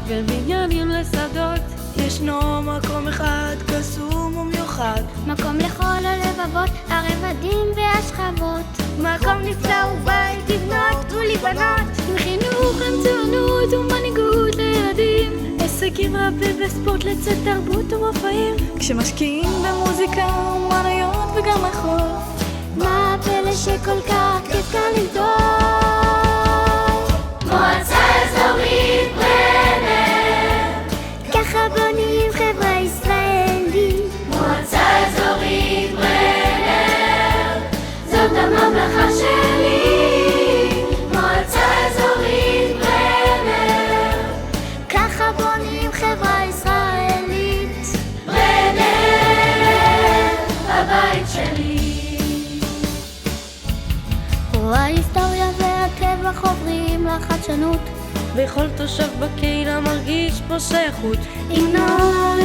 דירות בין בניינים לשדות. ישנו מקום אחד קסום ומיוחד, מקום לכל הלבבות, הרבדים והשכבות. מקום נפלא ובית לבנות ולבנות, עם חינוך, עם ציונות ומנהיגות לילדים, הישגים רבים וספורט לצד תרבות ומופעים, כשמשקיעים במוזיקה, אומנויות וגם מחול. מה הפלא שכל כך כיף כאן לגדול? מועצה אזורית ברנר, ככה בונים חברה ישראלית. מועצה אזורית ברנר, זאת הממלכה שלי. מועצה אזורית ברנר, ככה בונים חברה ישראלית. ברנר, הבית שלי. ההיסטוריה והטבע חוברים לחדשנות, וכל תושב בקהילה מרגיש פה שייכות. עם נוער